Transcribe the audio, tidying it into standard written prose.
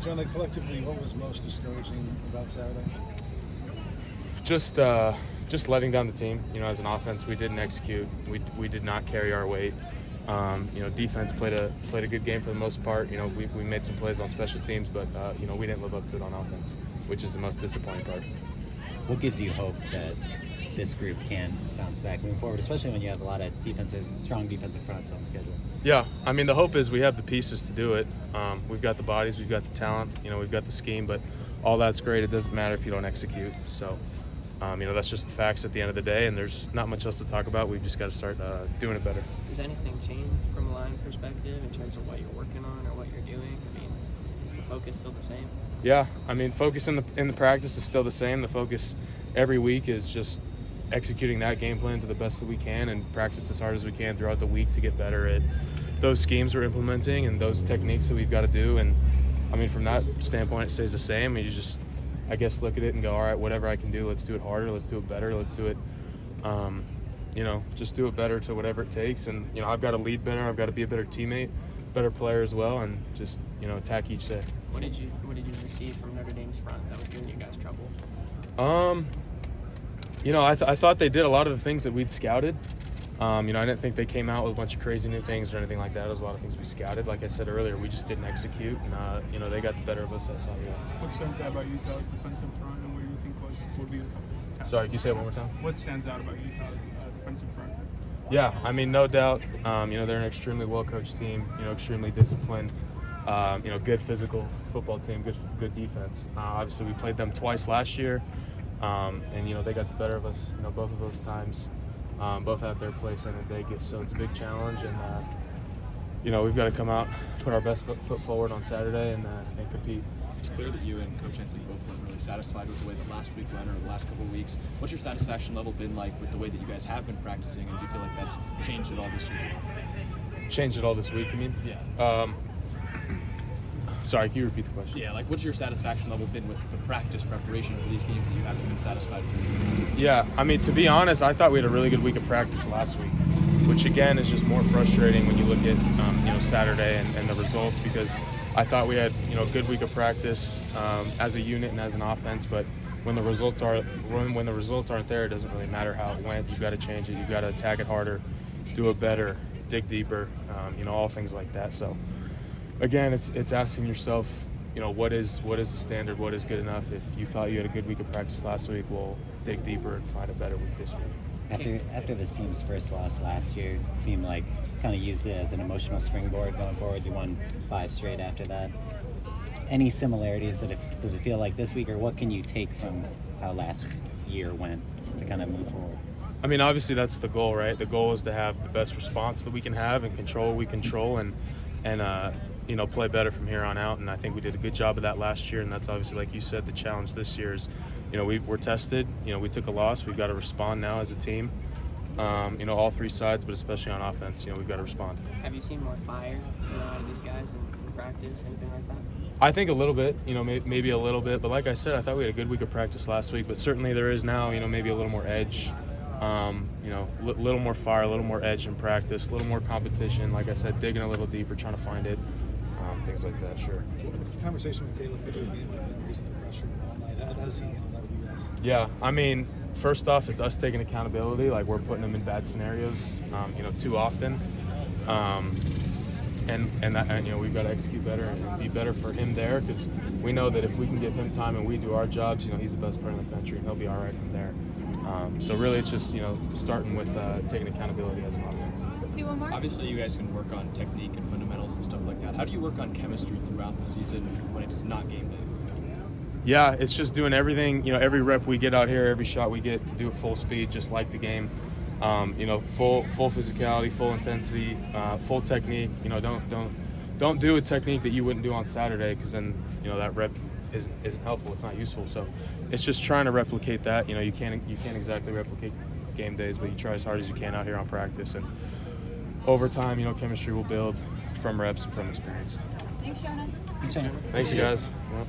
Jonah, collectively, what was most discouraging about Saturday? Just letting down the team. As an offense, we didn't execute. We did not carry our weight. Defense played a good game for the most part. We made some plays on special teams, but we didn't live up to it on offense, which is the most disappointing part. What gives you hope that this group can bounce back moving forward, especially when you have a lot of strong defensive fronts on the schedule? Yeah, the hope is we have the pieces to do it. We've got the bodies, we've got the talent, we've got the scheme, but all that's great. It doesn't matter if you don't execute. So, that's just the facts at the end of the day, and there's not much else to talk about. We've just got to start doing it better. Does anything change from a line perspective in terms of what you're working on or what you're doing? Is the focus still the same? Yeah, focus in the practice is still the same. The focus every week is just executing that game plan to the best that we can and practice as hard as we can throughout the week to get better at those schemes we're implementing and those techniques that we've got to do. And from that standpoint, it stays the same. And you just, I guess, look at it and go, all right, whatever I can do, let's do it harder, let's do it better, let's do it, just do it better to whatever it takes. And, I've got to lead better, I've got to be a better teammate, better player as well, and just, attack each day. What did you receive from Notre Dame's front that was giving you guys trouble? I thought they did a lot of the things that we'd scouted. I didn't think they came out with a bunch of crazy new things or anything like that. It was a lot of things we scouted. Like I said earlier, we just didn't execute, and they got the better of us that Saturday. What stands out about Utah's defensive front, and what do you think would be the toughest task? Sorry, can you say it one more time? What stands out about Utah's defensive front? Yeah, no doubt. They're an extremely well-coached team. Extremely disciplined. Good physical football team. Good defense. Obviously, we played them twice last year, and they got the better of us. Both of those times. Both have their place in Vegas, so it's a big challenge, and we've got to come out, put our best foot forward on Saturday, and compete. It's clear that you and Coach Henson both weren't really satisfied with the way that last week went or the last couple of weeks. What's your satisfaction level been like with the way that you guys have been practicing, and do you feel like that's changed at all this week? Changed it all this week, you mean? Yeah. Sorry, can you repeat the question? Yeah, what's your satisfaction level been with the practice preparation for these games that you haven't been satisfied with? Yeah, to be honest, I thought we had a really good week of practice last week, which again is just more frustrating when you look at Saturday and the results, because I thought we had a good week of practice as a unit and as an offense, but when the results aren't there, it doesn't really matter how it went. You've got to change it. You've got to attack it harder, do it better, dig deeper, all things like that. So again, it's asking yourself, what is the standard? What is good enough? If you thought you had a good week of practice last week, we'll dig deeper and find a better week this week. After this team's first loss last year, it seemed like kind of used it as an emotional springboard going forward. You won 5 straight after that. Any similarities does it feel like this week, or what can you take from how last year went to kind of move forward? Obviously that's the goal, right? The goal is to have the best response that we can have and control what we control and play better from here on out. And I think we did a good job of that last year. And that's obviously, like you said, the challenge this year is, we're tested. We took a loss. We've got to respond now as a team. All 3 sides, but especially on offense, we've got to respond. Have you seen more fire out of these guys in practice, anything like that? I think a little bit, maybe a little bit. But like I said, I thought we had a good week of practice last week. But certainly there is now, maybe a little more edge. Little more fire, a little more edge in practice, a little more competition. Like I said, digging a little deeper, trying to find it. Things like that, sure. What's the conversation with Caleb after the game and raising the pressure all night? How does he handle that with you guys? Yeah, first off, it's us taking accountability. Like, we're putting him in bad scenarios, too often. And we've got to execute better and be better for him there, because we know that if we can give him time and we do our jobs, he's the best player in the country, and he'll be all right from there. So really, it's just starting with taking accountability as an offense. Let's do one more. Obviously, you guys can work on technique and fundamentals and stuff like that. How do you work on chemistry throughout the season when it's not game day? Yeah, it's just doing everything. Every rep we get out here, every shot we get, to do it full speed, just like the game. Full physicality, full intensity, full technique. Don't do a technique that you wouldn't do on Saturday, because then that rep isn't helpful. It's not useful. So it's just trying to replicate that. You can't exactly replicate game days, but you try as hard as you can out here on practice, and over time, chemistry will build from reps and from experience. Thanks, Jonah. Thanks, guys. Yep.